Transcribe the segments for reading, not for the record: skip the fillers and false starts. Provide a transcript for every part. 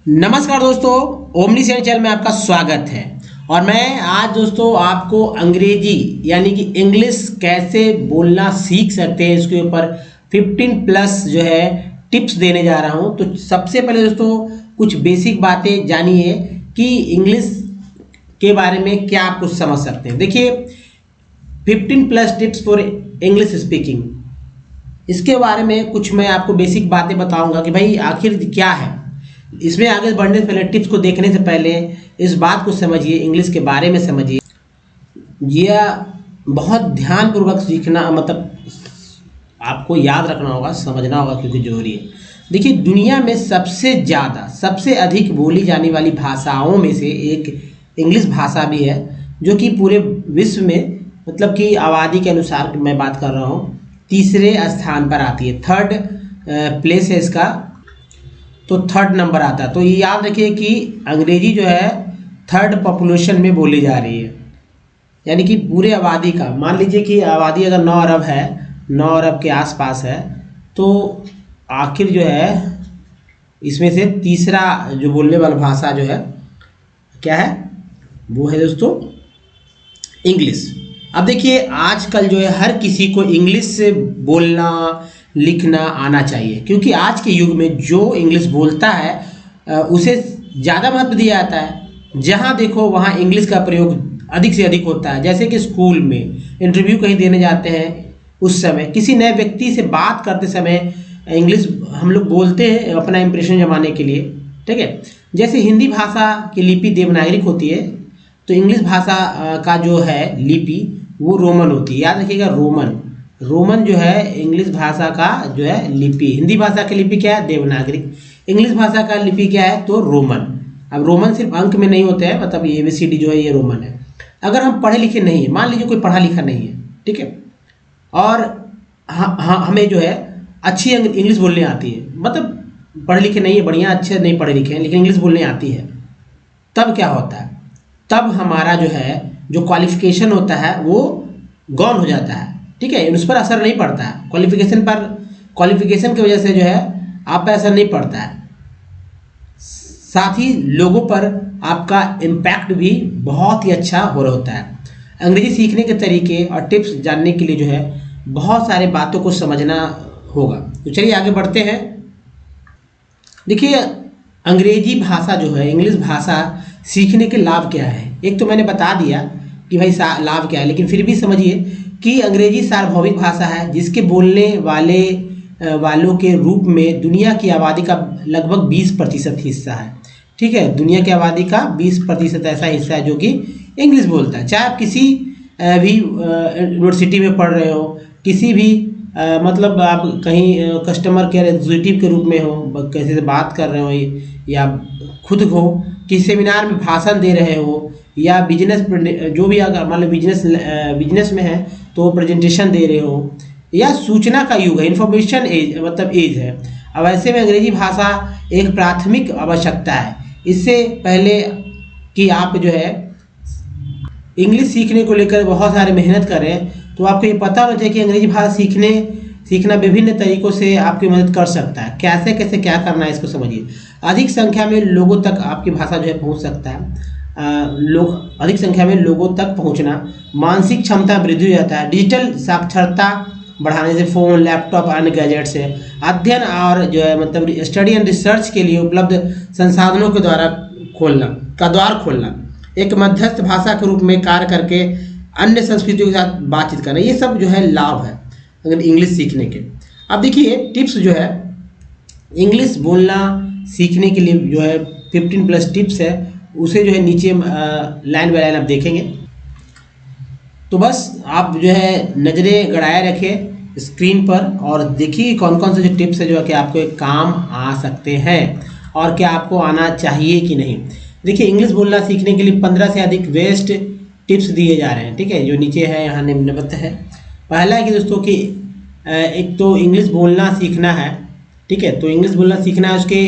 नमस्कार दोस्तों, omni seven channel में आपका स्वागत है। और मैं आज दोस्तों आपको अंग्रेजी यानी कि इंग्लिश कैसे बोलना सीख सकते हैं इसके ऊपर 15 प्लस जो है टिप्स देने जा रहा हूं। तो सबसे पहले दोस्तों कुछ बेसिक बातें जानिए कि इंग्लिश के बारे में क्या आप कुछ समझ सकते हैं। देखिए 15 plus tips for English speaking, इसके बारे में कुछ मैं आपको बेसिक बातें बताऊंगा कि भाई आखिर क्या है। इसमें आगे बढ़ने से पहले, टिप्स को देखने से पहले इस बात को समझिए, इंग्लिश के बारे में समझिए। यह बहुत ध्यानपूर्वक सीखना, मतलब आपको याद रखना होगा, समझना होगा, क्योंकि जरूरी है। देखिए दुनिया में सबसे अधिक बोली जाने वाली भाषाओं में से एक इंग्लिश भाषा भी है, जो कि पूरे विश्व में, मतलब कि आबादी के अनुसार मैं बात कर रहा हूँ, तीसरे स्थान पर आती है। थर्ड प्लेस है इसका, तो थर्ड नंबर आता है। तो ये याद रखिए कि अंग्रेजी जो है थर्ड पॉपुलेशन में बोली जा रही है, यानी कि पूरे आबादी का। मान लीजिए कि आबादी अगर 9 अरब है, 9 अरब के आसपास है, तो आखिर जो है इसमें से तीसरा जो बोलने वाला भाषा जो है क्या है, वो है दोस्तों इंग्लिश। अब देखिए आजकल जो है हर किसी को इंग्लिश से बोलना लिखना आना चाहिए, क्योंकि आज के युग में जो इंग्लिश बोलता है उसे ज़्यादा महत्व दिया जाता है। जहाँ देखो वहाँ इंग्लिश का प्रयोग अधिक से अधिक होता है। जैसे कि स्कूल में इंटरव्यू कहीं देने जाते हैं, उस समय किसी नए व्यक्ति से बात करते समय इंग्लिश हम लोग बोलते हैं अपना इंप्रेशन जमाने के लिए, ठीक है। जैसे हिंदी भाषा की लिपि देवनागरिक होती है, तो इंग्लिश भाषा का जो है लिपि वो रोमन होती है। याद रखिएगा, रोमन जो है इंग्लिश भाषा का जो है लिपि। हिंदी भाषा की लिपि क्या है, देवनागरिक। इंग्लिश भाषा का लिपि क्या है, तो रोमन। अब रोमन सिर्फ अंक में नहीं होते हैं, मतलब ये ABCD जो है ये रोमन है। अगर हम पढ़े लिखे नहीं है, मान लीजिए कोई पढ़ा लिखा नहीं है, ठीक है, और हमें जो है अच्छी इंग्लिश बोलने आती है, मतलब पढ़े लिखे नहीं है, बढ़िया अच्छे नहीं पढ़े लिखे हैं, लेकिन इंग्लिश बोलने आती है, तब क्या होता है, तब हमारा जो है जो क्वालिफिकेशन होता है वो गौन हो जाता है, ठीक है। उस पर असर नहीं पड़ता है, क्वालिफिकेशन की वजह से जो है आप पर असर नहीं पड़ता है। साथ ही लोगों पर आपका इम्पैक्ट भी बहुत ही अच्छा हो रहा होता है। अंग्रेजी सीखने के तरीके और टिप्स जानने के लिए जो है बहुत सारे बातों को समझना होगा। तो चलिए आगे बढ़ते हैं। देखिए अंग्रेजी भाषा जो है, इंग्लिश भाषा सीखने के लाभ क्या है। एक तो मैंने बता दिया कि भाई लाभ क्या है, लेकिन फिर भी समझिए कि अंग्रेजी सार्वभौमिक भाषा है, जिसके बोलने वालों के रूप में दुनिया की आबादी का लगभग 20% हिस्सा है, ठीक है। दुनिया की आबादी का 20% ऐसा हिस्सा है जो कि इंग्लिश बोलता है। चाहे आप किसी भी यूनिवर्सिटी में पढ़ रहे हो, किसी भी मतलब आप कहीं कस्टमर केयर एग्जीक्यूटिव के रूप में हो, किसी से बात कर रहे हो, या खुद हो किसी सेमिनार में भाषण दे रहे हो, या बिजनेस जो भी अगर मान लो बिजनेस में है तो प्रेजेंटेशन दे रहे हो, या सूचना का युग है, इंफॉर्मेशन एज, मतलब एज है। अब ऐसे में अंग्रेजी भाषा एक प्राथमिक आवश्यकता है। इससे पहले कि आप जो है इंग्लिश सीखने को लेकर बहुत सारे मेहनत करें, तो आपको ये पता होना चाहिए कि अंग्रेजी भाषा सीखना विभिन्न तरीकों से आपकी मदद कर सकता है। कैसे कैसे क्या करना है इसको समझिए। अधिक संख्या में लोगों तक आपकी भाषा जो है पहुंच सकता है। अधिक संख्या में लोगों तक पहुंचना, मानसिक क्षमता वृद्धि हो जाता है। डिजिटल साक्षरता बढ़ाने से फ़ोन, लैपटॉप, अन्य गैजेट से अध्ययन और जो है मतलब स्टडी एंड रिसर्च के लिए उपलब्ध संसाधनों के द्वार खोलना, एक मध्यस्थ भाषा के रूप में कार्य करके अन्य संस्कृतियों के साथ बातचीत करना, ये सब जो है लाभ है अगर इंग्लिश सीखने के। अब देखिए टिप्स जो है इंग्लिश बोलना सीखने के लिए जो है 15 प्लस टिप्स है, उसे जो है नीचे लाइन बाय लाइन आप देखेंगे। तो बस आप जो है नज़रें गड़ाए रखें स्क्रीन पर और देखिए कौन कौन से जो टिप्स है जो है कि आपको एक काम आ सकते हैं और क्या आपको आना चाहिए कि नहीं। देखिए इंग्लिश बोलना सीखने के लिए 15 से अधिक बेस्ट टिप्स दिए जा रहे हैं, ठीक है, जो नीचे है यहाँ निम्नलिखित है। पहला है कि दोस्तों कि एक तो इंग्लिश बोलना सीखना है, ठीक है, तो इंग्लिश बोलना सीखना है, उसके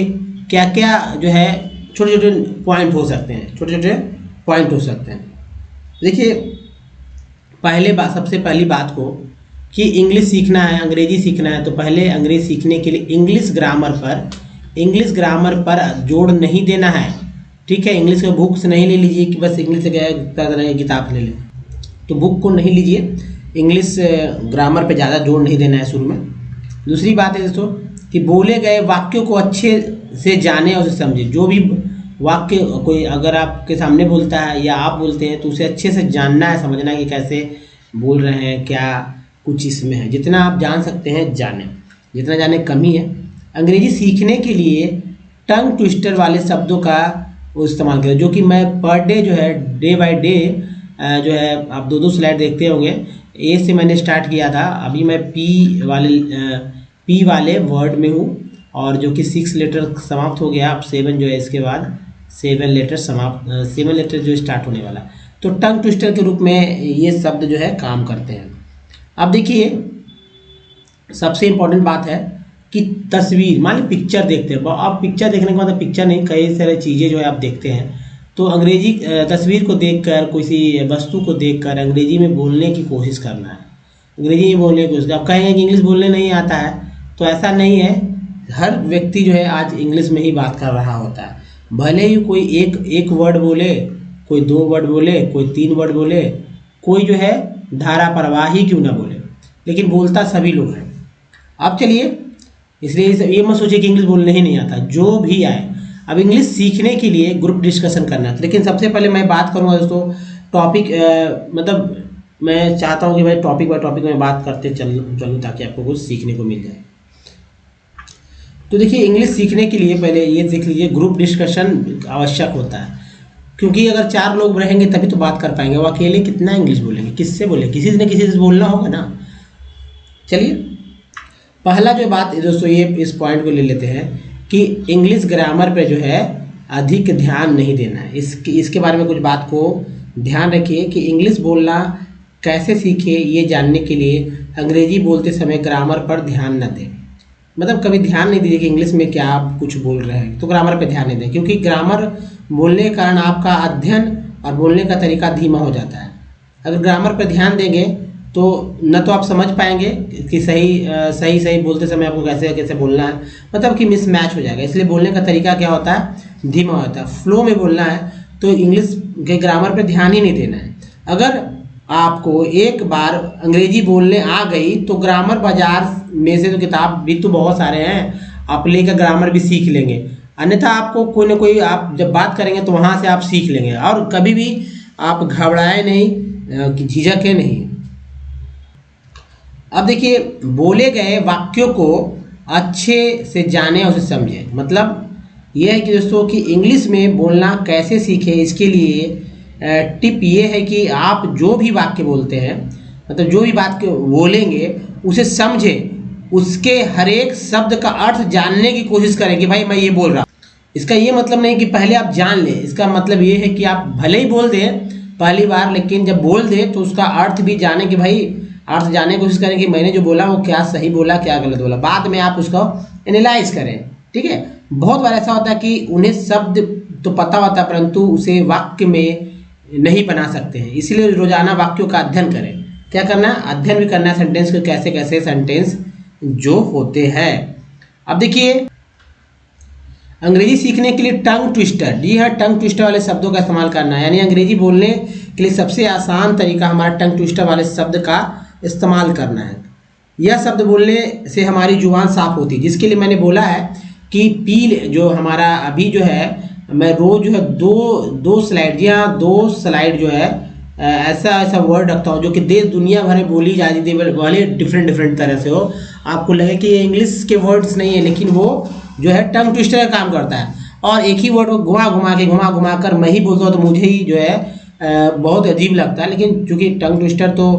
क्या क्या जो है छोटे छोटे पॉइंट हो सकते हैं, देखिए सबसे पहली बात को कि इंग्लिश सीखना है, अंग्रेजी सीखना है, तो पहले अंग्रेजी सीखने के लिए इंग्लिश ग्रामर पर इंग्लिश ग्रामर पर जोड़ नहीं देना है। ठीक है, इंग्लिश के बुक्स नहीं ले लीजिए कि बस इंग्लिश से गया किताब ले लें, तो बुक को नहीं लीजिए। इंग्लिश ग्रामर पे ज़्यादा जोड़ नहीं देना है शुरू में। दूसरी बात है दोस्तों कि बोले गए वाक्यों को अच्छे से जाने और उसे समझे। जो भी वाक्य कोई अगर आपके सामने बोलता है या आप बोलते हैं तो उसे अच्छे से जानना है, समझना है कि कैसे बोल रहे हैं, क्या कुछ इसमें है। जितना आप जान सकते हैं जानें, जितना जाने कम ही है। अंग्रेजी सीखने के लिए टंग ट्विस्टर वाले शब्दों का वो इस्तेमाल करें, जो कि मैं पर डे जो है डे बाय डे जो है आप 2-2 स्लाइड देखते होंगे। ए से मैंने स्टार्ट किया था, अभी मैं पी वाले वर्ड में हूँ और जो कि 6 लेटर समाप्त हो गया। अब 7 जो है इसके बाद 7 लेटर जो स्टार्ट होने वाला। तो टंग ट्विस्टर के रूप में ये शब्द जो है काम करते हैं। अब देखिए सबसे इम्पोर्टेंट बात है कि तस्वीर, मान ली पिक्चर देखते हैं। आप पिक्चर देखने के बाद पिक्चर नहीं, कई सारे चीज़ें जो है आप देखते हैं, तो अंग्रेजी तस्वीर को देखकर, किसी वस्तु को देखकर अंग्रेजी में बोलने की कोशिश करना है। अंग्रेजी में बोलने की कोशिश, आप कहेंगे कि इंग्लिश बोलने नहीं आता है, तो ऐसा नहीं है। हर व्यक्ति जो है आज इंग्लिश में ही बात कर रहा होता है। भले ही कोई एक वर्ड बोले, कोई 2 वर्ड बोले, कोई 3 वर्ड बोले, कोई जो है धारा प्रवाही क्यों ना बोले, लेकिन बोलता सभी लोग हैं। अब चलिए, इसलिए ये मत सोचिए कि इंग्लिश बोलने ही नहीं आता, जो भी आए। अब इंग्लिश सीखने के लिए ग्रुप डिस्कशन करना है। लेकिन सबसे पहले मैं बात करूँगा दोस्तों टॉपिक, मतलब मैं चाहता हूँ कि भाई टॉपिक बाय टॉपिक में बात करते चलूँ ताकि आपको कुछ सीखने को मिल जाए। तो देखिए, इंग्लिश सीखने के लिए पहले ये देख लीजिए, ग्रुप डिस्कशन आवश्यक होता है, क्योंकि अगर 4 लोग रहेंगे तभी तो बात कर पाएंगे। वो अकेले कितना इंग्लिश बोलेंगे, किससे बोलेंगे, किसी न किसी से बोलना होगा ना। चलिए, पहला जो बात दोस्तों, ये इस पॉइंट को ले लेते हैं कि इंग्लिश ग्रामर पे जो है अधिक ध्यान नहीं देना है। इसके बारे में कुछ बात को ध्यान रखिए कि इंग्लिश बोलना कैसे सीखे, ये जानने के लिए अंग्रेजी बोलते समय ग्रामर पर ध्यान न दें। मतलब कभी ध्यान नहीं दीजिए कि इंग्लिश में क्या आप कुछ बोल रहे हैं, तो ग्रामर पे ध्यान नहीं दें, क्योंकि ग्रामर बोलने के कारण आपका अध्ययन और बोलने का तरीका धीमा हो जाता है। अगर ग्रामर पर ध्यान देंगे तो न तो आप समझ पाएंगे कि सही बोलते समय आपको कैसे बोलना है, मतलब कि मिसमैच हो जाएगा। इसलिए बोलने का तरीका क्या होता है, धीमा होता है। फ्लो में बोलना है तो इंग्लिश के ग्रामर पर ध्यान ही नहीं देना है। अगर आपको एक बार अंग्रेजी बोलने आ गई तो ग्रामर बाजार में से तो किताब भी तो बहुत सारे हैं, आप लेकर ग्रामर भी सीख लेंगे। अन्यथा आपको कोई ना कोई, आप जब बात करेंगे तो वहाँ से आप सीख लेंगे। और कभी भी आप घबराए नहीं, झिझके नहीं। अब देखिए, बोले गए वाक्यों को अच्छे से जाने और उसे समझें। मतलब यह है कि दोस्तों कि इंग्लिश में बोलना कैसे सीखें, इसके लिए टिप ये है कि आप जो भी वाक्य बोलते हैं, मतलब जो भी बात बोलेंगे उसे समझें, उसके हर एक शब्द का अर्थ जानने की कोशिश करें कि भाई मैं ये बोल रहा हूँ। इसका ये मतलब नहीं कि पहले आप जान लें, इसका मतलब ये है कि आप भले ही बोल दें पहली बार, लेकिन जब बोल दें तो उसका अर्थ भी जाने कि भाई अर्थ जानने की कोशिश करें कि मैंने जो बोला वो क्या सही बोला, क्या गलत बोला। बाद में आप उसको एनालाइज करें। ठीक है, बहुत बार ऐसा होता है कि उन्हें शब्द तो पता होता है परंतु उसे वाक्य में नहीं बना सकते हैं। इसलिए रोजाना वाक्यों का अध्ययन करें। क्या करना है, अध्ययन भी करना है सेंटेंस के, कैसे कैसे सेंटेंस जो होते हैं। अब देखिए, अंग्रेजी सीखने के लिए टंग ट्विस्टर, जी हाँ, टंग ट्विस्टर वाले शब्दों का इस्तेमाल करना है। यानी अंग्रेजी बोलने के लिए सबसे आसान तरीका हमारा टंग ट्विस्टर वाले शब्द का इस्तेमाल करना है। यह शब्द बोलने से हमारी जुबान साफ होती है, जिसके लिए मैंने बोला है कि पील जो हमारा अभी जो है, मैं रोज जो है दो स्लाइड, जी हाँ 2 स्लाइड जो है ऐसा वर्ड रखता हूँ जो कि देश दुनिया भर में बोली जाती है, भले डिफरेंट तरह से हो। आपको लगे कि ये इंग्लिश के वर्ड्स नहीं है, लेकिन वो जो है टंग ट्विस्टर का काम करता है। और एक ही वर्ड को घुमा कर मैं ही बोलता हूँ तो मुझे ही जो है बहुत अजीब लगता है। लेकिन चूंकि टंग ट्विस्टर तो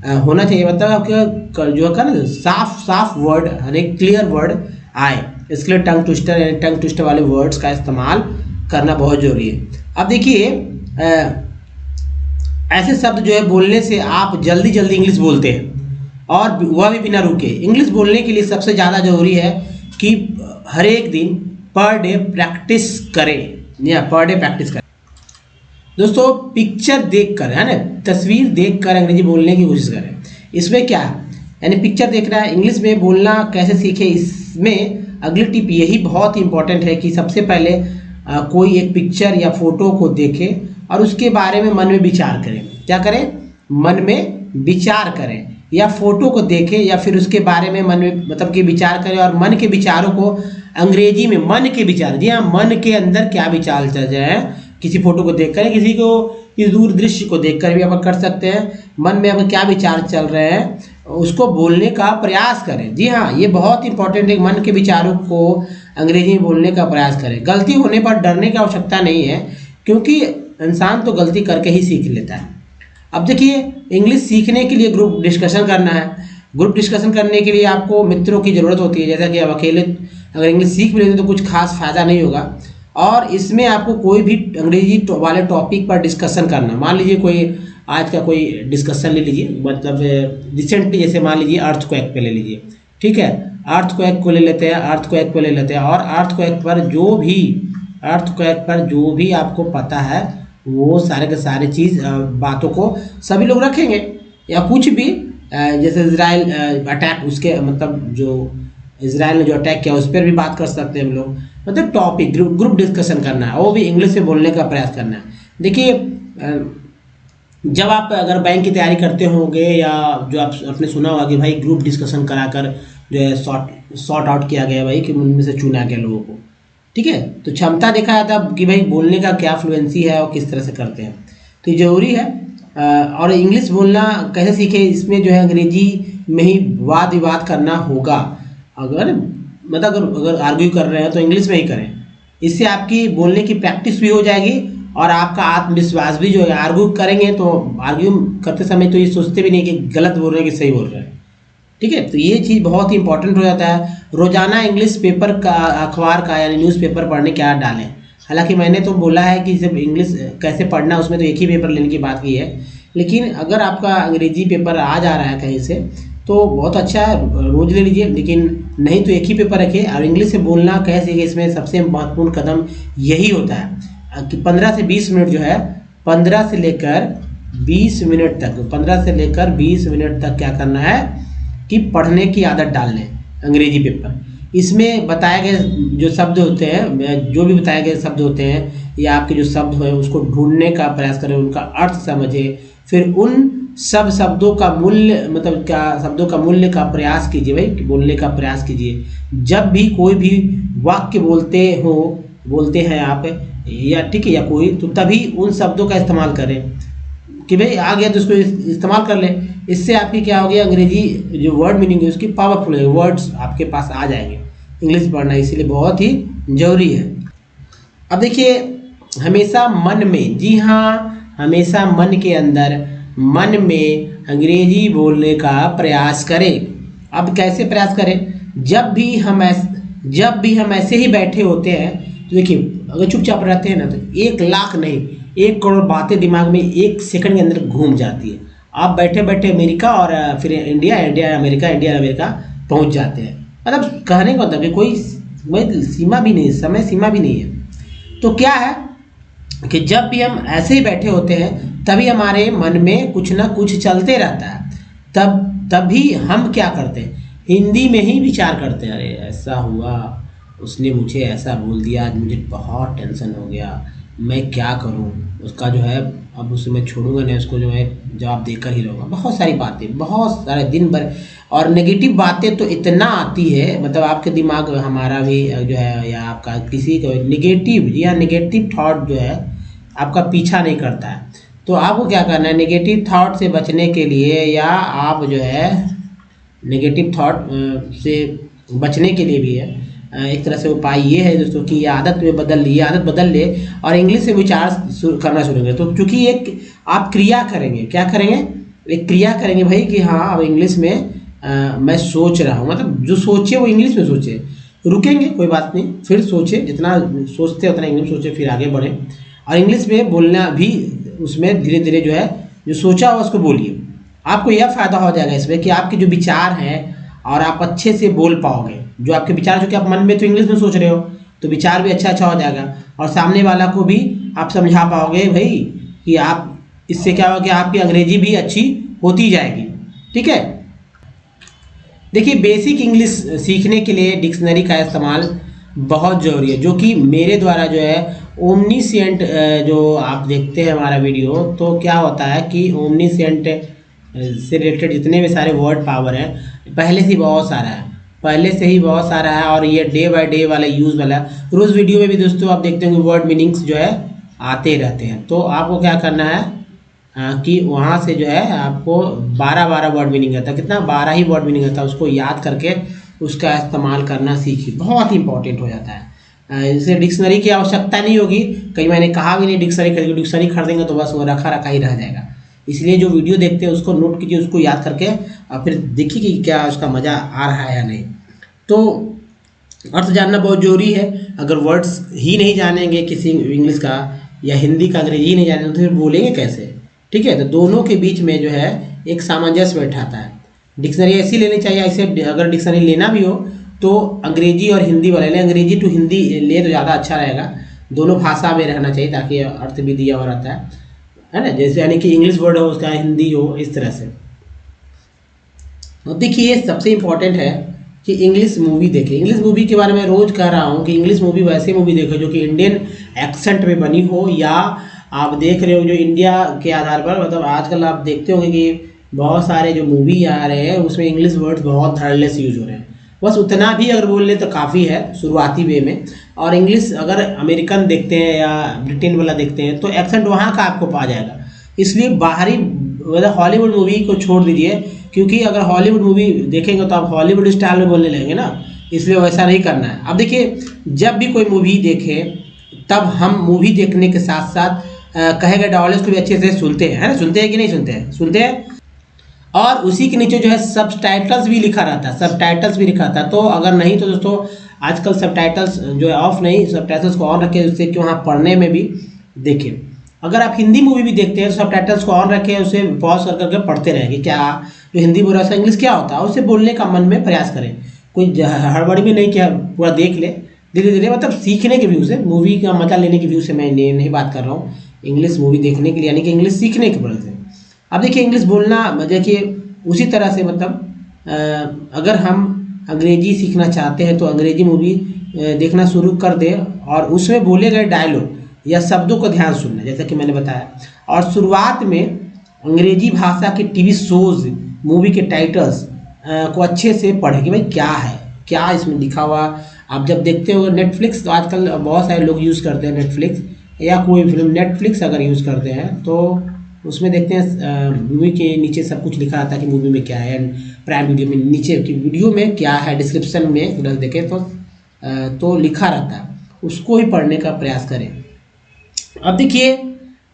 होना चाहिए, मतलब आपके जो है ना साफ वर्ड, हर एक क्लियर वर्ड आए, इसके लिए टंग ट्विस्टर वाले वर्ड्स का इस्तेमाल करना बहुत जरूरी है। अब देखिए, ऐसे शब्द जो है बोलने से आप जल्दी इंग्लिश बोलते हैं, और वह भी बिना रुके। इंग्लिश बोलने के लिए सबसे ज़्यादा जरूरी है कि हर एक दिन पर डे प्रैक्टिस करें, या पर डे प्रैक्टिस करें। दोस्तों, पिक्चर देखकर, है ना, तस्वीर देखकर अंग्रेजी बोलने की कोशिश करें। इसमें क्या है, यानी पिक्चर देख रहा है, इंग्लिश में बोलना कैसे सीखे, इसमें अगली टिप यही बहुत इंपॉर्टेंट है कि सबसे पहले कोई एक पिक्चर या फोटो को देखें और उसके बारे में मन में विचार करें। क्या करें? मन में विचार करें, या फोटो को देखें या फिर उसके बारे में मन में मतलब कि विचार करें, और मन के विचारों को अंग्रेजी में मन के विचार, जी हाँ, मन के अंदर क्या विचार चल रहे हैं किसी फोटो को देखकर, किसी को किसी दूर दृश्य को देखकर भी आप कर सकते हैं। मन में अब क्या विचार चल रहे हैं उसको बोलने का प्रयास करें। जी हाँ, ये बहुत इंपॉर्टेंट है, मन के विचारों को अंग्रेजी में बोलने का प्रयास करें। गलती होने पर डरने की आवश्यकता नहीं है, क्योंकि इंसान तो गलती करके ही सीख लेता है। अब देखिए, इंग्लिश सीखने के लिए ग्रुप डिस्कशन करना है। ग्रुप डिस्कशन करने के लिए आपको मित्रों की ज़रूरत होती है, जैसा कि आप अकेले अगर इंग्लिश सीख भी लेते तो कुछ खास फायदा नहीं होगा। और इसमें आपको कोई भी अंग्रेजी वाले टॉपिक पर डिस्कशन करना, मान लीजिए कोई आज का कोई डिस्कशन ले लीजिए, मतलब रिसेंटली जैसे मान लीजिए अर्थक्वेक पे ले लीजिए, ठीक है, अर्थक्वेक को ले लेते हैं, अर्थक्वेक को ले लेते हैं, और अर्थक्वेक पर जो भी आपको पता है वो सारे के सारे चीज़ बातों को सभी लोग रखेंगे। या कुछ भी जैसे इजराइल अटैक, उसके मतलब जो इजराइल ने जो अटैक किया उस पर भी बात कर सकते हैं हम लोग। मतलब टॉपिक ग्रुप डिस्कशन करना है, वो भी इंग्लिश में बोलने का प्रयास करना है। देखिए, जब आप अगर बैंक की तैयारी करते होंगे, या जो आपने सुना होगा कि भाई ग्रुप डिस्कशन कराकर जो है सॉर्ट आउट किया गया भाई, कि उनमें से चुना गया लोगों को, ठीक है। तो क्षमता देखा जाता है कि भाई बोलने का क्या फ्लुएंसी है और किस तरह से करते हैं, तो ये ज़रूरी है। और इंग्लिश बोलना कैसे सीखे, इसमें जो है अंग्रेजी में ही वाद विवाद करना होगा। अगर मतलब अगर आर्ग्यू कर रहे हैं तो इंग्लिश में ही करें, इससे आपकी बोलने की प्रैक्टिस भी हो जाएगी और आपका आत्मविश्वास भी जो है। आर्ग्यू करेंगे तो आर्ग्यू करते समय तो ये सोचते भी नहीं कि गलत बोल रहे हैं कि सही बोल रहे हैं, ठीक है। तो ये चीज़ बहुत ही इंपॉर्टेंट हो जाता है। रोजाना इंग्लिश पेपर का, अखबार का यानी न्यूज़पेपर पढ़ने क्या डालें। हालांकि मैंने तो बोला है कि जब इंग्लिश कैसे पढ़ना, उसमें तो एक ही पेपर लेने की बात की है, लेकिन अगर आपका अंग्रेजी पेपर आ जा रहा है कहीं से तो बहुत अच्छा है, रोज ले लीजिए, लेकिन नहीं तो एक ही पेपर रखिए। और इंग्लिश से बोलना कैसे, इसमें सबसे महत्वपूर्ण कदम यही होता है कि 15 से 20 मिनट जो है, 15 से लेकर 20 मिनट तक क्या करना है कि पढ़ने की आदत डाल लें अंग्रेजी पेपर। इसमें बताए गए जो शब्द होते हैं, जो भी बताए गए शब्द होते हैं, या आपके जो शब्द हैं उसको ढूंढने का प्रयास करें, उनका अर्थ समझे, फिर उन सब शब्दों का मूल्य, मतलब क्या शब्दों का मूल्य का प्रयास कीजिए भाई, बोलने का प्रयास कीजिए। जब भी कोई भी वाक्य बोलते हैं आप, या ठीक है, या कोई, तो तभी उन शब्दों का इस्तेमाल करें कि भाई आ गया तो उसको इस्तेमाल कर लें। इससे आपकी क्या होगी, अंग्रेजी जो वर्ड मीनिंग है उसकी पावरफुल है, वर्ड्स आपके पास आ जाएंगे। इंग्लिश पढ़ना इसीलिए बहुत ही जरूरी है। अब देखिए, हमेशा मन में, जी हाँ, हमेशा मन के अंदर, मन में अंग्रेजी बोलने का प्रयास करें। अब कैसे प्रयास करें? जब भी हम ऐसे ही बैठे होते हैं, तो देखिए अगर चुपचाप रहते हैं ना तो 1 लाख नहीं 1 करोड़ बातें दिमाग में 1 सेकंड के अंदर घूम जाती है। आप बैठे बैठे अमेरिका और फिर इंडिया अमेरिका पहुंच जाते हैं। मतलब कहने का मतलब कोई सीमा भी नहीं, समय सीमा भी नहीं है। तो क्या है कि जब भी हम ऐसे ही बैठे होते हैं तभी हमारे मन में कुछ ना कुछ चलते रहता है। तभी हम क्या करते हैं, हिंदी में ही विचार करते हैं, अरे ऐसा हुआ, उसने मुझे ऐसा बोल दिया, आज मुझे बहुत टेंशन हो गया, मैं क्या करूं, उसका जो है अब उसे मैं छोड़ूंगा नहीं, उसको जो है जवाब देकर ही रहूँगा। बहुत सारी बातें, बहुत सारे दिन भर, और नेगेटिव बातें तो इतना आती है, मतलब आपके दिमाग, हमारा भी जो है, या आपका किसी का नेगेटिव थॉट जो है आपका पीछा नहीं करता है। तो आपको क्या करना है, नेगेटिव थॉट से बचने के लिए, या आप जो है नेगेटिव थॉट से बचने के लिए भी है एक तरह से उपाय ये है दोस्तों कि ये आदत बदल ले और इंग्लिश से विचार करना शुरू करें। तो चूंकि एक आप क्रिया करेंगे, क्या करेंगे, एक क्रिया करेंगे भाई कि हाँ अब इंग्लिश में मैं सोच रहा हूँ, मतलब जो सोचे वो इंग्लिश में सोचे, रुकेंगे कोई बात नहीं, फिर सोचे, जितना सोचते उतना इंग्लिश सोचे, फिर आगे बढ़े। और इंग्लिश में बोलना भी उसमें धीरे धीरे जो है जो सोचा हो उसको बोलिए। आपको यह फ़ायदा हो जाएगा इसमें कि आपके जो विचार हैं और आप अच्छे से बोल पाओगे। जो आपके विचार, जो कि आप मन में तो इंग्लिश में सोच रहे हो, तो विचार भी अच्छा हो जाएगा, और सामने वाला को भी आप समझा पाओगे भाई कि आप, इससे क्या होगा कि आपकी अंग्रेजी भी अच्छी होती जाएगी, ठीक है। देखिए, बेसिक इंग्लिश सीखने के लिए डिक्शनरी का इस्तेमाल बहुत ज़रूरी है, जो कि मेरे द्वारा जो है ओमनीसिएंट, जो आप देखते हैं हमारा वीडियो, तो क्या होता है कि ओमनीसिएंट से रिलेटेड जितने भी सारे वर्ड पावर हैं पहले से ही बहुत सारा है, पहले से ही बहुत सारा है। और ये डे बाय डे वाला यूज़ वाला रोज़ वीडियो में भी दोस्तों आप देखते होंगे वर्ड मीनिंग्स जो है आते रहते हैं। तो आपको क्या करना है कि वहाँ से जो है आपको 12 वर्ड मीनिंग आता है, कितना 12 ही वर्ड मीनिंग आता है, उसको याद करके उसका इस्तेमाल करना सीखिए, बहुत ही इंपॉर्टेंट हो जाता है। इससे डिक्शनरी की आवश्यकता नहीं होगी, कहीं मैंने कहा भी नहीं डिक्शनरी खरीदेंगे, डिक्शनरी खरीदेंगे तो बस वो रखा रखा ही रह जाएगा। इसलिए जो वीडियो देखते हैं उसको नोट कीजिए, उसको याद करके और फिर देखिए कि क्या उसका मज़ा आ रहा है या नहीं। तो अर्थ जानना बहुत ज़रूरी है। अगर वर्ड्स ही नहीं जानेंगे किसी इंग्लिश का या हिंदी का, अंग्रेजी ही नहीं जानेंगे तो फिर बोलेंगे कैसे, ठीक है। तो दोनों के बीच में जो है एक सामंजस्य बैठाता है। डिक्शनरी ऐसी लेनी चाहिए, ऐसे अगर डिक्शनरी लेना भी हो तो अंग्रेजी और हिंदी वाले ले, अंग्रेजी टू हिंदी ले तो ज़्यादा अच्छा रहेगा, दोनों भाषा में रहना चाहिए ताकि अर्थ भी दिया हुआ रहता है ना, जैसे यानी कि इंग्लिश वर्ड हो उसका हिंदी हो, इस तरह से। तो देखिए सबसे इम्पोर्टेंट है कि इंग्लिश मूवी देखें। इंग्लिश मूवी के बारे में रोज़ कह रहा हूँ कि इंग्लिश मूवी वैसे मूवी देखो जो कि इंडियन एक्सेंट में बनी हो, या आप देख रहे हो जो इंडिया के आधार पर, मतलब आजकल आप देखते होंगे कि बहुत सारे जो मूवी आ रहे हैं उसमें इंग्लिश वर्ड्स बहुत धड़ल्ले से यूज हो रहे हैं। बस उतना भी अगर बोल ले तो काफ़ी है शुरुआती वे में। और इंग्लिश अगर अमेरिकन देखते हैं या ब्रिटेन वाला देखते हैं तो एक्सेंट वहाँ का आपको पा जाएगा। इसलिए बाहरी मतलब हॉलीवुड मूवी को छोड़ दीजिए, क्योंकि अगर हॉलीवुड मूवी देखेंगे तो आप हॉलीवुड स्टाइल में बोलने लगेंगे ना, इसलिए वैसा नहीं करना है। अब देखिए, जब भी कोई मूवी देखें तब हम मूवी देखने के साथ साथ कहे गए डायलॉग्स को भी अच्छे से सुनते हैं, है ना, सुनते हैं कि नहीं सुनते हैं, सुनते हैं। और उसी के नीचे जो है सबटाइटल्स भी लिखा रहता है, सबटाइटल्स भी लिखा रहता है। तो अगर नहीं तो दोस्तों आजकल सबटाइटल्स जो है ऑफ नहीं, सबटाइटल्स को ऑन रखें, जिससे कि वहाँ पढ़ने में भी देखें। अगर आप हिंदी मूवी भी देखते हैं तो सबटाइटल्स को ऑन रखें, उसे पॉज कर करके पढ़ते रहेंगे, क्या जो हिंदी बोल रहा है इंग्लिश क्या होता है, उसे बोलने का मन में प्रयास करें। कोई हड़बड़ी में नहीं किया, पूरा देख ले धीरे धीरे, मतलब सीखने के व्यू से, मूवी का मजा लेने के व्यू से मैं नहीं बात कर रहा हूँ, इंग्लिश मूवी देखने के लिए, यानी कि इंग्लिश सीखने के वजह से। अब देखिए इंग्लिश बोलना, देखिए उसी तरह से मतलब अगर हम अंग्रेजी सीखना चाहते हैं तो अंग्रेजी मूवी देखना शुरू कर दें और उसमें बोले गए डायलॉग या शब्दों को ध्यान सुनना, जैसा कि मैंने बताया। और शुरुआत में अंग्रेजी भाषा के टीवी शोज, मूवी के टाइटल्स को अच्छे से पढ़ें कि भाई क्या है, क्या इसमें लिखा हुआ। आप जब देखते हो नेटफ्लिक्स, तो आजकल बहुत सारे लोग यूज़ करते हैं नेटफ्लिक्स, या कोई फिल्म नेटफ्लिक्स अगर यूज़ करते हैं तो उसमें देखते हैं मूवी के नीचे सब कुछ लिखा आता है कि मूवी में क्या है, प्राइम वीडियो में नीचे कि वीडियो में क्या है, डिस्क्रिप्शन में अगर देखें तो लिखा रहता है, उसको ही पढ़ने का प्रयास करें। अब देखिए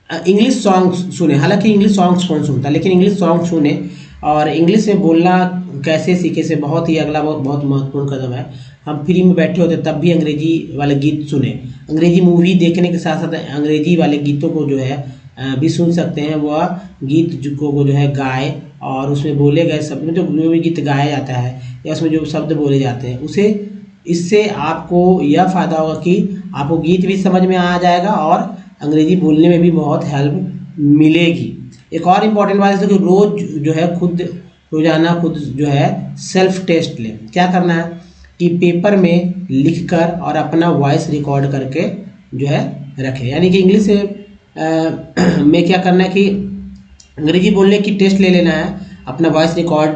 इंग्लिश सॉन्ग्स सुने, हालांकि इंग्लिश सॉन्ग्स कौन सुनता है, लेकिन इंग्लिश सॉन्ग सुने और इंग्लिश में बोलना कैसे सीखे से बहुत ही अगला बहुत महत्वपूर्ण कदम है। हम फ्री में बैठे होते तब भी अंग्रेजी वाले गीत सुने, अंग्रेजी मूवी देखने के साथ साथ अंग्रेजी वाले गीतों को जो है भी सुन सकते हैं। वह गीत को जो है गाए और उसमें बोले गए शब्द में जो भी गीत गाया जाता है या उसमें जो शब्द बोले जाते हैं उसे, इससे आपको यह फ़ायदा होगा कि आपको गीत भी समझ में आ जाएगा और अंग्रेजी बोलने में भी बहुत हेल्प मिलेगी। एक और इम्पॉर्टेंट बात है कि रोज़ जो है रोज़ाना खुद जो है सेल्फ टेस्ट लें। क्या करना है कि पेपर में लिखकर और अपना वॉइस रिकॉर्ड करके जो है रखें, यानी कि इंग्लिश में क्या करना है कि अंग्रेजी बोलने की टेस्ट ले लेना है, अपना वॉइस रिकॉर्ड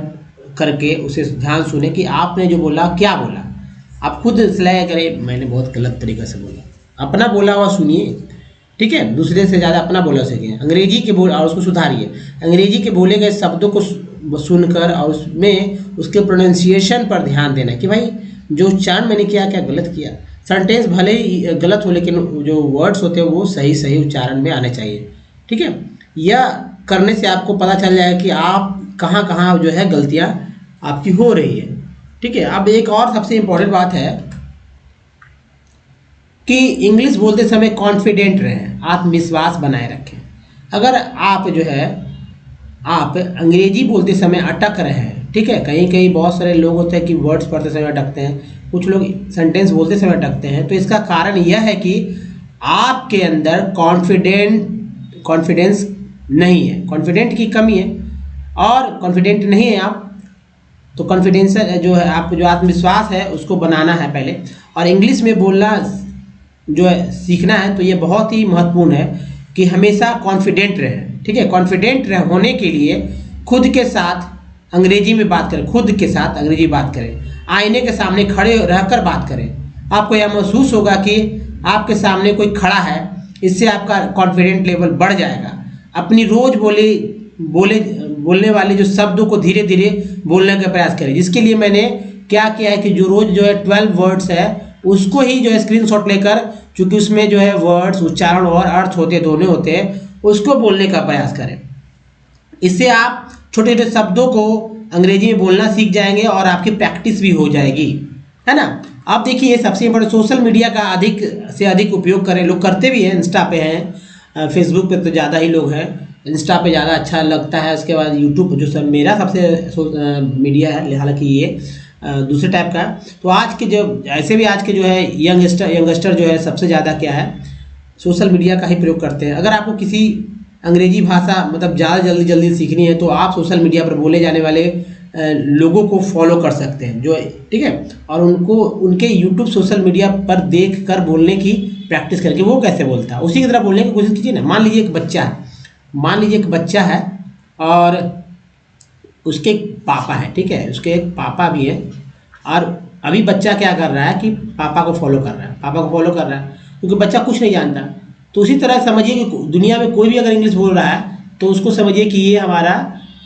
करके उसे ध्यान सुने कि आपने जो बोला क्या बोला। आप खुद सलाह करें, मैंने बहुत गलत तरीके से बोला, अपना बोला हुआ सुनिए, ठीक है, दूसरे से ज़्यादा अपना बोला सीखें। अंग्रेजी के बोल और उसको सुधारिए, अंग्रेजी के बोले गए शब्दों को सुनकर और उसमें उसके प्रोनाउंसिएशन पर ध्यान देना कि भाई जो उच्चारण मैंने किया क्या गलत किया। सेंटेंस भले ही गलत हो लेकिन जो वर्ड्स होते हैं वो सही सही उच्चारण में आने चाहिए, ठीक है। यह करने से आपको पता चल जाएगा कि आप कहाँ कहाँ जो है गलतियाँ आपकी हो रही है, ठीक है। अब एक और सबसे इम्पोर्टेंट बात है कि इंग्लिश बोलते समय कॉन्फिडेंट रहें, आत्मविश्वास बनाए रखें। अगर आप जो है आप अंग्रेजी बोलते समय अटक रहे हैं, ठीक है, कहीं कहीं बहुत सारे लोग होते हैं कि वर्ड्स पढ़ते समय अटकते हैं, कुछ लोग सेंटेंस बोलते समय अटकते हैं, तो इसका कारण यह है कि आपके अंदर कॉन्फिडेंस नहीं है, कॉन्फिडेंट की कमी है और कॉन्फिडेंट नहीं है आप, तो कॉन्फिडेंस जो है, आप जो आत्मविश्वास है उसको बनाना है पहले। और इंग्लिश में बोलना जो है सीखना है, तो ये बहुत ही महत्वपूर्ण है कि हमेशा कॉन्फिडेंट रहें। ठीक है, कॉन्फिडेंट होने के लिए खुद के साथ अंग्रेजी में बात करें, खुद के साथ अंग्रेजी बात करें, आईने के सामने खड़े रहकर बात करें। आपको यह महसूस होगा कि आपके सामने कोई खड़ा है, इससे आपका कॉन्फिडेंट लेवल बढ़ जाएगा। अपनी रोज बोलने वाले जो शब्दों को धीरे धीरे बोलने का प्रयास करें, जिसके लिए मैंने क्या किया है कि जो रोज जो है 12 वर्ड्स है उसको ही जो है स्क्रीनशॉट लेकर, चूंकि उसमें जो है वर्ड्स उच्चारण और अर्थ होते दोनों होते हैं, उसको बोलने का प्रयास करें। इससे आप छोटे छोटे शब्दों को अंग्रेजी में बोलना सीख जाएंगे और आपकी प्रैक्टिस भी हो जाएगी, है ना। अब देखिए सबसे इम्पोर्टेंट, सोशल मीडिया का अधिक से अधिक उपयोग करें। लोग करते भी हैं, इंस्टा पे हैं, फेसबुक पे तो ज़्यादा ही लोग हैं, इंस्टा पे ज़्यादा अच्छा लगता है। उसके बाद यूट्यूब जो सब मेरा सबसे मीडिया है, हालांकि ये दूसरे टाइप का। तो आज के जो ऐसे भी आज के जो है यंगस्टर जो है सबसे ज़्यादा क्या है, सोशल मीडिया का ही प्रयोग करते हैं। अगर आपको किसी अंग्रेजी भाषा मतलब ज़्यादा जल्दी सीखनी है तो आप सोशल मीडिया पर बोले जाने वाले लोगों को फॉलो कर सकते हैं, जो ठीक है, और उनको उनके यूट्यूब सोशल मीडिया पर देख कर बोलने की प्रैक्टिस करके वो कैसे बोलता है उसी की तरह बोलने की कोशिश कीजिए ना। मान लीजिए एक बच्चा है और उसके पापा है, ठीक है, उसके एक पापा भी है, और अभी बच्चा क्या कर रहा है कि पापा को फॉलो कर रहा है, क्योंकि बच्चा कुछ नहीं जानता। तो उसी तरह समझिए कि दुनिया में कोई भी अगर इंग्लिश बोल रहा है तो उसको समझिए कि ये हमारा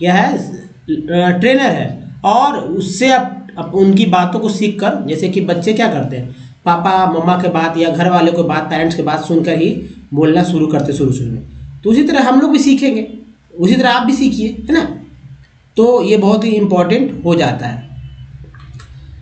यह है ट्रेनर है, और उससे अब उनकी बातों को सीख कर, जैसे कि बच्चे क्या करते हैं, पापा मम्मा के बात या घर वाले को बात, पेरेंट्स के बात सुनकर ही बोलना शुरू करते शुरू में। तो उसी तरह हम लोग भी सीखेंगे, उसी तरह आप भी सीखिए, है ना। तो ये बहुत ही इम्पोर्टेंट हो जाता है।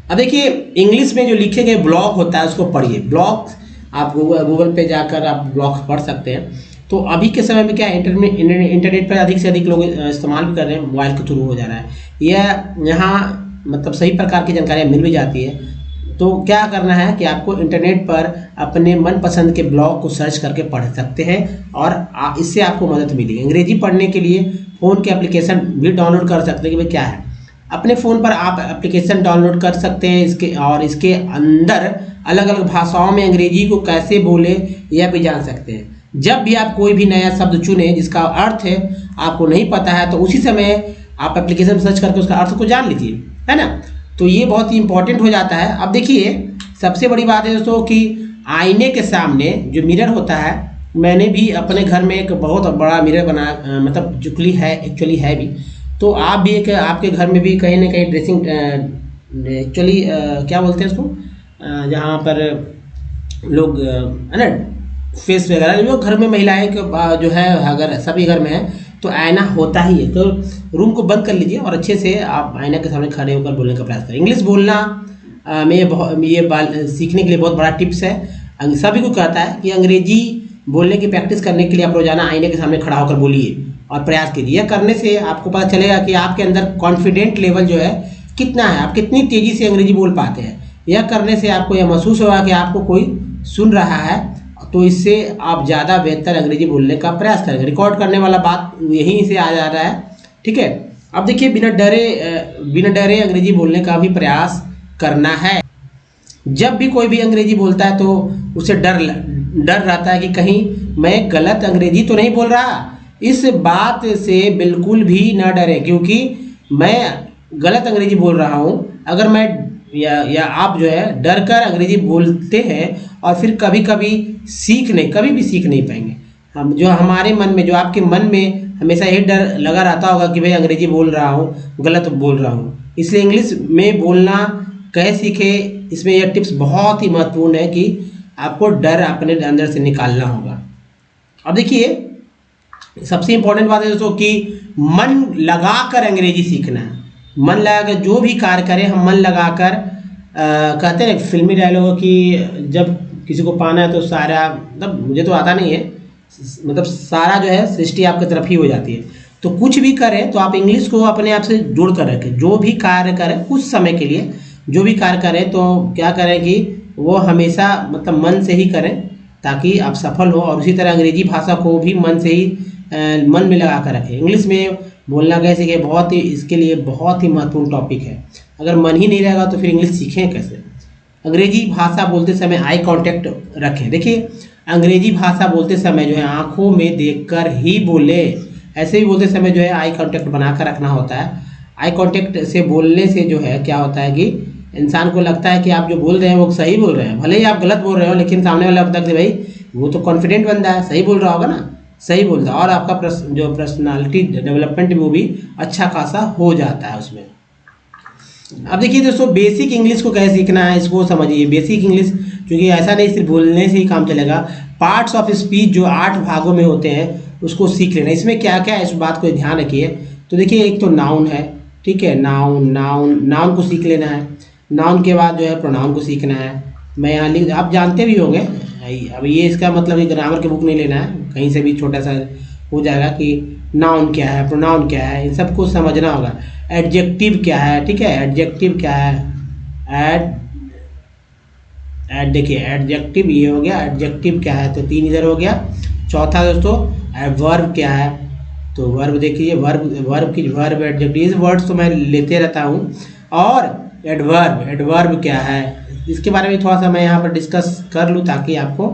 अब देखिए इंग्लिश में जो लिखे गए ब्लॉग होता है उसको पढ़िए। ब्लॉग आप गूगल पे जाकर आप ब्लॉग्स पढ़ सकते हैं। तो अभी के समय में क्या है, इंटरनेट पर अधिक से अधिक लोग इस्तेमाल भी कर रहे हैं, मोबाइल के थ्रू हो जा रहा है। यह यहाँ मतलब सही प्रकार की जानकारियाँ मिल भी जाती है। तो क्या करना है कि आपको इंटरनेट पर अपने मनपसंद के ब्लॉग को सर्च करके पढ़ सकते हैं और इससे आपको मदद मिलेगी। अंग्रेजी पढ़ने के लिए फ़ोन के एप्लीकेशन भी डाउनलोड कर सकते हैं कि भाई क्या है, अपने फ़ोन पर आप एप्लीकेशन डाउनलोड कर सकते हैं इसके अंदर अलग अलग भाषाओं में अंग्रेजी को कैसे बोले यह भी जान सकते हैं। जब भी आप कोई भी नया शब्द चुने जिसका अर्थ है आपको नहीं पता है, तो उसी समय आप एप्लीकेशन सर्च करके उसका अर्थ को जान लीजिए, है ना। तो ये बहुत ही इंपॉर्टेंट हो जाता है। अब देखिए सबसे बड़ी बात है दोस्तों कि आईने के सामने जो मिरर होता है, मैंने भी अपने घर में एक बहुत बड़ा मिरर बनाया, मतलब एक्चुअली है भी। तो आप भी एक आपके घर में भी कहीं ना कहीं ड्रेसिंग एक्चुअली क्या बोलते हैं उसको, जहाँ पर लोग है ना फेस वगैरह, जो घर में महिलाएं जो है अगर सभी घर में है तो आईना होता ही है। तो रूम को बंद कर लीजिए और अच्छे से आप आईना के सामने खड़े होकर बोलने का प्रयास करें। इंग्लिश बोलना में ये सीखने के लिए बहुत बड़ा टिप्स है। सभी को कहता है कि अंग्रेजी बोलने की प्रैक्टिस करने के लिए आप रोजाना आईने के सामने खड़ा होकर बोलिए और प्रयास कीजिए। यह करने से आपको पता चलेगा कि आपके अंदर कॉन्फिडेंट लेवल जो है कितना है, आप कितनी तेजी से अंग्रेजी बोल पाते हैं। यह करने से आपको यह महसूस होगा कि आपको कोई सुन रहा है, तो इससे आप ज़्यादा बेहतर अंग्रेजी बोलने का प्रयास करेंगे। रिकॉर्ड करने वाला बात यहीं से आ जा रहा है, ठीक है। अब देखिए बिना डरे अंग्रेजी बोलने का भी प्रयास करना है। जब भी कोई भी अंग्रेजी बोलता है तो उसे डर रहता है कि कहीं मैं गलत अंग्रेजी तो नहीं बोल रहा। इस बात से बिल्कुल भी ना डरें, क्योंकि मैं गलत अंग्रेजी बोल रहा हूँ। अगर मैं या आप जो है डर कर अंग्रेजी बोलते हैं और फिर कभी भी सीख नहीं पाएंगे। हम जो हमारे मन में, जो आपके मन में हमेशा यही डर लगा रहता होगा कि भाई अंग्रेजी बोल रहा हूँ, गलत बोल रहा हूँ। इसलिए इंग्लिश में बोलना कैसे सीखे, इसमें यह टिप्स बहुत ही महत्वपूर्ण है कि आपको डर अपने अंदर से निकालना होगा। अब देखिए सबसे इंपॉर्टेंट बात है दोस्तों कि मन लगाकर अंग्रेजी सीखना है। मन लगाकर जो भी कार्य करें हम मन लगाकर, कहते हैं फिल्मी डायलॉग कि जब किसी को पाना है तो सारा, मतलब मुझे तो आता नहीं है, मतलब सारा जो है सृष्टि आपकी तरफ ही हो जाती है। तो कुछ भी करें तो आप इंग्लिश को अपने आप से जोड़ कर रखें। जो भी कार्य करें कुछ समय के लिए जो भी कार्य करें तो क्या करें कि वो हमेशा मतलब मन से ही करें ताकि आप सफल हो। और उसी तरह अंग्रेजी भाषा को भी मन से ही मन में लगा कर रखें। इंग्लिश में बोलना कैसे कि बहुत ही, इसके लिए बहुत ही महत्वपूर्ण टॉपिक है। अगर मन ही नहीं रहेगा तो फिर इंग्लिश सीखें कैसे। अंग्रेजी भाषा बोलते समय आई कांटेक्ट रखें। देखिए अंग्रेजी भाषा बोलते समय जो है आंखों में देखकर ही बोले। ऐसे भी बोलते समय जो है आई कांटेक्ट बनाकर रखना होता है। आई कांटेक्ट से बोलने से जो है क्या होता है कि इंसान को लगता है कि आप जो बोल रहे हैं वो सही बोल रहे हैं, भले ही आप गलत बोल रहे हो, लेकिन सामने वाला लगता है कि भाई वो तो कॉन्फिडेंट बंदा है, सही बोल रहा होगा ना, सही बोल रहा है। और आपका जो पर्सनालिटी डेवलपमेंट वो भी अच्छा खासा हो जाता है उसमें। अब देखिए दोस्तों बेसिक इंग्लिश को कैसे सीखना है इसको समझिए। बेसिक इंग्लिश क्योंकि ऐसा नहीं सिर्फ बोलने से ही काम चलेगा, पार्ट्स ऑफ स्पीच जो 8 भागों में होते हैं उसको सीख लेना। इसमें क्या क्या है इस बात को ध्यान रखिए। तो देखिए एक तो नाउन है, ठीक है, नाउन को सीख लेना है। नाउन के बाद जो है प्रोनाउन को सीखना है। मैं यहाँ लिख, आप जानते भी होंगे। अब ये इसका मतलब ग्रामर की बुक नहीं लेना है, कहीं से भी छोटा सा हो जाएगा कि नाउन क्या है, प्रोनाउन क्या है, इन सबको समझना होगा। एडजेक्टिव क्या है, ठीक है, एडजेक्टिव क्या है, देखिए एडजेक्टिव ये हो गया, एडजेक्टिव क्या है, तो 3 इधर हो गया। चौथा दोस्तों वर्ब क्या है, तो वर्ब देखिए, वर्ब एडजेक्टिव वर्ड्स तो मैं लेते रहता हूँ। और एडवर्ब क्या है, इसके बारे में थोड़ा सा मैं यहाँ पर डिस्कस कर लूँ ताकि आपको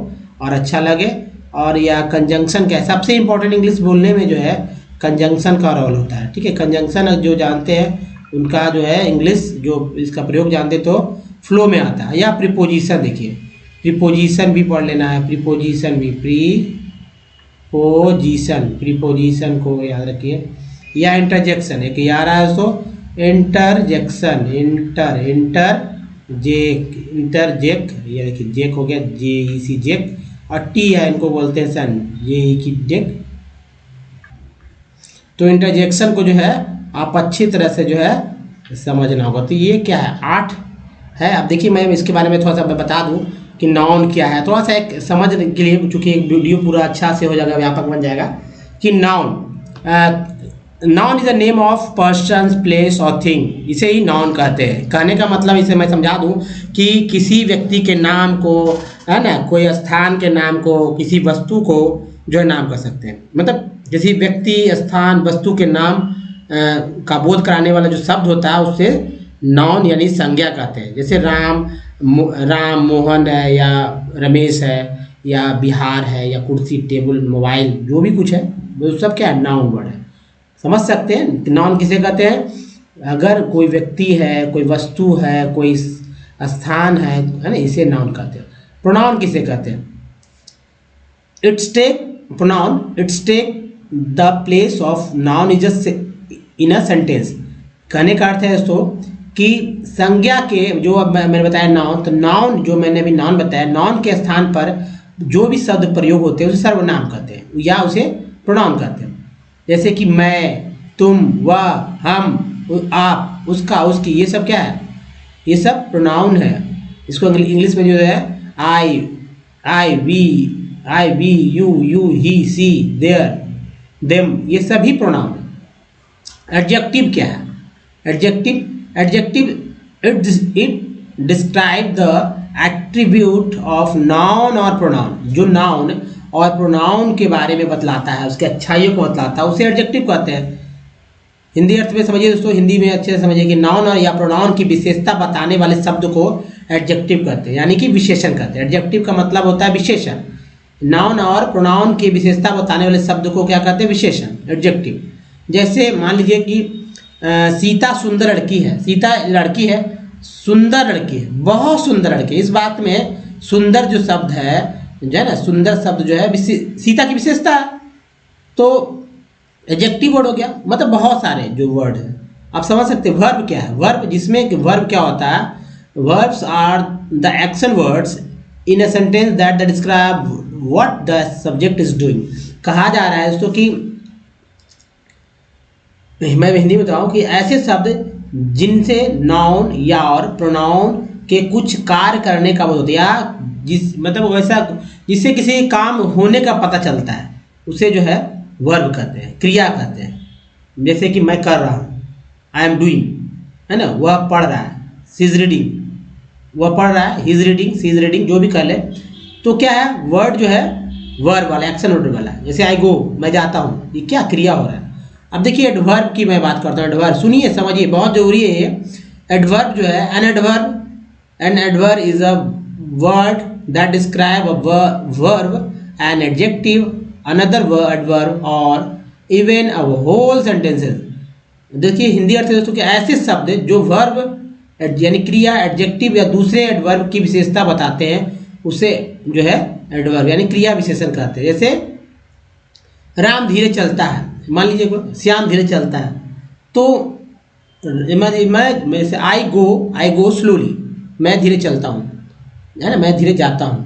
और अच्छा लगे। और या कंजंक्शन क्या है, सबसे इंपॉर्टेंट इंग्लिश बोलने में जो है कंजंक्शन का रोल होता है, ठीक है। कंजंक्शन जो जानते हैं उनका जो है इंग्लिश जो इसका प्रयोग जानते तो फ्लो में आता है। या प्रीपोजिशन, देखिए प्रीपोजिशन भी पढ़ लेना है, प्रीपोजिशन भी, प्रीपोजिशन को याद रखिए। या इंटरजेक्शन, एक याद रहा है तो इंटरजेक्शन, इंटरजेक, ये देखिए जेक हो गया, JEC जेक, और टी है इनको बोलते हैं सन, JE की जेक। तो इंटरजेक्शन को जो है आप अच्छी तरह से जो है समझना होगा। तो ये क्या है, 8 है। अब देखिए मैं इसके बारे में थोड़ा सा बता दूं कि नाउन क्या है, थोड़ा सा एक समझने के लिए, चूँकि एक वीडियो पूरा अच्छा से हो जाएगा, व्यापक बन जाएगा। कि noun is the name of person, place और थिंग, इसे ही नाउन कहते हैं। कहने का मतलब इसे मैं समझा दूं कि किसी व्यक्ति के नाम को, है ना, कोई स्थान के नाम को, किसी वस्तु को जो है नाम कर सकते हैं। मतलब किसी व्यक्ति, स्थान, वस्तु के नाम का बोध कराने वाला जो शब्द होता है उससे नाउन यानी संज्ञा कहते हैं। जैसे राम, मोहन है, या रमेश है, या बिहार है, या कुर्सी, टेबल, मोबाइल, जो भी कुछ है वो सब क्या है, नाउन वर्ड है। समझ सकते हैं नाउन किसे कहते हैं। अगर कोई व्यक्ति है, कोई वस्तु है, कोई स्थान है ना, इसे नाउन कहते हैं। प्रोनाउन किसे कहते हैं, it's take the place of noun in a sentence. कहने का अर्थ है दोस्तों कि संज्ञा के, जो अब मैंने बताया नाउन, तो नाउन जो मैंने अभी नाउन बताया, नाउन के स्थान पर जो भी शब्द प्रयोग होते हैं उसे सर्वनाम कहते हैं या उसे प्रोनाउन कहते हैं। जैसे कि मैं, तुम, वह, हम, आप, उसका, उसकी, ये सब क्या है, ये सब प्रोनाउन है। इसको इंग्लिश में जो है I, we, you, he, she, their, them, ये सभी प्रोनाउन है। एडजेक्टिव क्या है, adjective it describe the attribute of noun और प्रोनाउन। जो नाउन और प्रोनाउन के बारे में बतलाता है, उसके अच्छाइयों को बतलाता है, उसे एडजेक्टिव कहते हैं। हिंदी अर्थ में समझिए दोस्तों, हिंदी में अच्छे से समझिए कि नाउन और या प्रोनाउन की विशेषता बताने वाले शब्द को एडजेक्टिव कहते हैं, यानी कि विशेषण कहते हैं। एडजेक्टिव का मतलब होता है विशेषण। नाउन और प्रोनाउन की विशेषता बताने वाले शब्द को क्या कहते हैं, विशेषण, एडजेक्टिव। जैसे मान लीजिए कि सीता सुंदर लड़की है, सीता लड़की है, सुंदर लड़की है, बहुत सुंदर लड़की है। इस बात में सुंदर जो शब्द है जो है ना, सुंदर शब्द जो है सीता की विशेषता है, तो एडजेक्टिव वर्ड हो गया। मतलब बहुत सारे जो वर्ड है आप समझ सकते हैं। वर्ब क्या है, वर्ब, जिसमें वर्ब क्या होता है, verbs are the action words in a sentence that describe what the subject is doing. कहा जा रहा है दोस्तों कि मैं हिंदी में बताऊँ कि ऐसे शब्द जिनसे नाउन या और प्रोनाउन के कुछ कार्य करने का बोध होता है, या मतलब वैसा जिससे किसी काम होने का पता चलता है, उसे जो है वर्ब कहते हैं, क्रिया कहते हैं। जैसे कि मैं कर रहा हूँ, आई एम डूइंग, है ना, वह पढ़ रहा है, सी इज रीडिंग, वह पढ़ रहा है, he is reading, she is reading, जो भी कर ले, तो क्या है, वर्ड जो है वर्ब वाला, एक्शन वर्ड वाला। जैसे आई गो, मैं जाता हूँ, ये क्या क्रिया हो रहा है। अब देखिए एडवर्ब की मैं बात करता हूँ। एडवर्ब सुनिए, समझिए, बहुत जरूरी है ये। एडवर्ब जो है, an adverb is a word that describe a verb, an adjective, another adverb और इवन अ होल सेंटेंसेस। देखिए हिंदी अर्थ है दोस्तों कि ऐसे शब्द जो वर्ब यानी क्रिया, एडजेक्टिव या दूसरे एडवर्ब की विशेषता बताते हैं, उसे जो है एडवर्ब यानी क्रिया विशेषण कहते हैं। जैसे राम धीरे चलता है, मान लीजिए श्याम धीरे चलता है, तो मैं से आई गो स्लोली, मैं धीरे चलता हूँ, है ना, मैं धीरे जाता हूँ।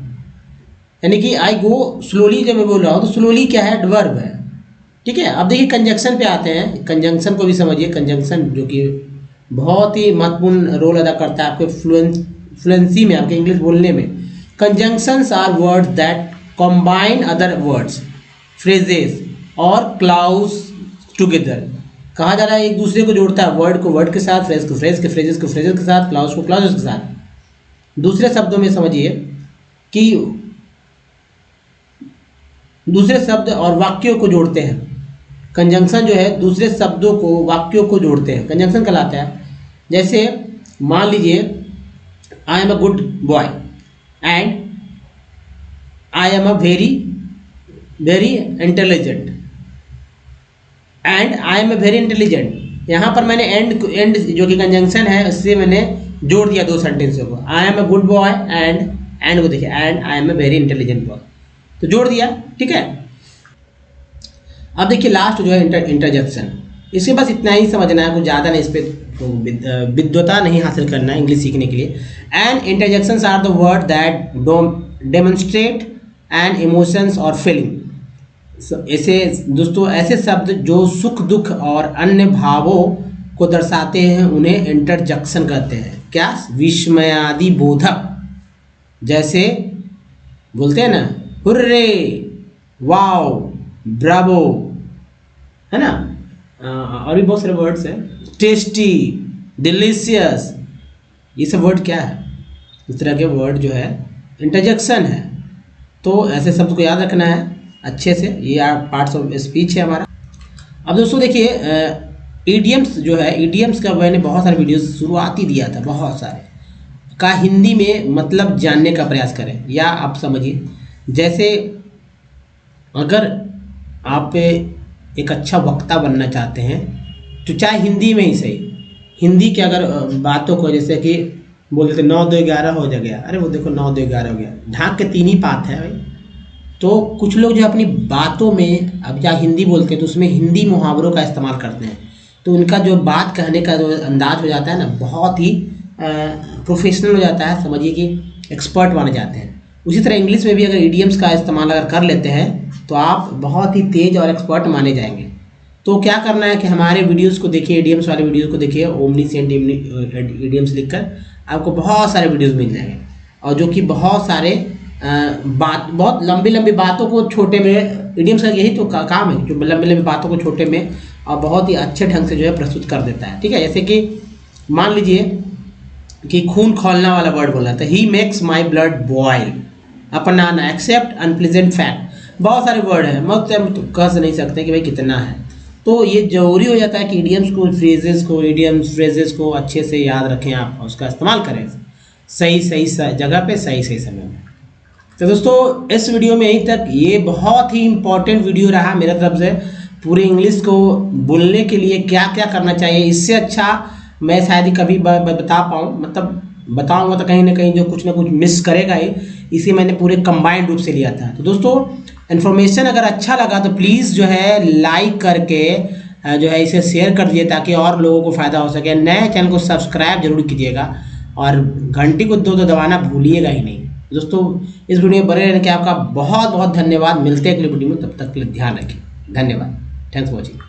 यानी कि आई गो स्लोली जब मैं बोल रहा हूँ तो स्लोली क्या है, एडवर्ब है। ठीक है। अब देखिए कंजंक्शन पे आते हैं। कंजंक्शन को भी समझिए। कंजंक्शन जो कि बहुत ही महत्वपूर्ण रोल अदा करता है आपके फ्लुएंसी में, आपके इंग्लिश बोलने में। Conjunctions are words that combine other words, phrases और क्लाउज टुगेदर। कहा जा रहा है एक दूसरे को जोड़ता है, वर्ड को वर्ड के साथ, फ्रेज को फ्रेज के, फ्रेजेस को फ्रेजेस के साथ, क्लाउज को क्लाउज के साथ। दूसरे शब्दों में समझिए कि दूसरे शब्द और वाक्यों को जोड़ते हैं। कंजंक्शन जो है दूसरे शब्दों को, वाक्यों को जोड़ते हैं, कंजंक्शन कहलाता है। जैसे मान लीजिए I am a good boy and I am a very very intelligent, and I am a very intelligent. यहाँ पर मैंने एंड जो कि कंजंक्शन है उससे मैंने जोड़ दिया दो सेंटेंसों को। I am a good boy and को देखिए, and I am a very intelligent boy, तो जोड़ दिया। ठीक है। अब देखिए लास्ट जो है इंटरजेक्शन। इसके बस इतना ही समझना है, कुछ ज़्यादा नहीं, इस पर विद्वता नहीं हासिल करना है इंग्लिश सीखने के लिए। And interjections are the word that demonstrate and emotions और फीलिंग। ऐसे दोस्तों, ऐसे शब्द जो सुख दुख और अन्य भावों को दर्शाते हैं उन्हें इंटरजेक्शन कहते हैं। क्या? विस्मयादि बोधक। जैसे बोलते हैं ना, हुर्रे, वाओ, ब्रावो, है ना, और भी बहुत सारे वर्ड्स हैं, टेस्टी, डिलीशियस। ये सब वर्ड क्या है? इस तरह के वर्ड जो है इंटरजेक्शन है। तो ऐसे शब्द को याद रखना है अच्छे से। ये पार्ट्स ऑफ स्पीच है हमारा। अब दोस्तों देखिए ईडियम्स जो है, ईडियम्स का मैंने बहुत सारे वीडियोस शुरुआत ही दिया था, बहुत सारे का हिंदी में मतलब जानने का प्रयास करें। या आप समझिए, जैसे अगर आप एक अच्छा वक्ता बनना चाहते हैं तो चाहे हिंदी में ही सही, हिंदी के अगर बातों को, जैसे कि बोल देते 9 2 11 हो गया, अरे वो देखो 9 2 11 हो गया, ढाक के 3 ही पात है भाई। तो कुछ लोग जो अपनी बातों में, अब या हिंदी बोलते हैं तो उसमें हिंदी मुहावरों का इस्तेमाल करते हैं, तो उनका जो बात कहने का जो अंदाज हो जाता है ना, बहुत ही प्रोफेशनल हो जाता है, समझिए कि एक्सपर्ट माने जाते हैं। उसी तरह इंग्लिश में भी अगर ईडियम्स का इस्तेमाल अगर कर लेते हैं तो आप बहुत ही तेज और एक्सपर्ट माने जाएंगे। तो क्या करना है कि हमारे वीडियोस को देखिए, ईडियम्स वाले वीडियोस को देखिए, ओमनीसेंट ईडियम्स लिखकर आपको बहुत सारे वीडियोस मिल जाएंगे, और जो कि बहुत सारे बहुत लंबी लंबी बातों को छोटे में, ईडियम्स का यही तो काम है, जो लंबी लंबी बातों को छोटे में और बहुत ही अच्छे ढंग से जो है प्रस्तुत कर देता है। ठीक है। जैसे कि मान लीजिए कि खून खौलना वाला वर्ड बोला था, he makes my blood boil, अपनाना, एक्सेप्ट, अनप्लीजेंट फैक्ट। बहुत सारे वर्ड हैं, मतलब तो कह नहीं सकते कि भाई कितना है। तो ये जरूरी हो जाता है कि ईडियम्स को, फ्रेजेस को अच्छे से याद रखें आप, उसका इस्तेमाल करें सही जगह पे, सही समय में। तो दोस्तों इस वीडियो में यहीं तक। ये बहुत ही इंपॉर्टेंट वीडियो रहा मेरे तरफ से। पूरे इंग्लिश को बोलने के लिए क्या क्या करना चाहिए, इससे अच्छा मैं शायद ही कभी बता पाऊँ, मतलब बताऊंगा तो कहीं ना कहीं जो कुछ ना कुछ मिस करेगा ही। इसे मैंने पूरे कंबाइंड रूप से लिया था। तो दोस्तों इन्फॉर्मेशन अगर अच्छा लगा तो प्लीज़ जो है लाइक करके जो है इसे शेयर कर दीजिए, ताकि और लोगों को फ़ायदा हो सके। नए चैनल को सब्सक्राइब जरूर कीजिएगा और घंटी को दो दबाना भूलिएगा ही नहीं। दोस्तों इस वीडियो में बने रहने के आपका बहुत बहुत धन्यवाद। मिलते हैं अगले वीडियो में, तब तक के लिए ध्यान रखिए। धन्यवाद। Thanks for watching.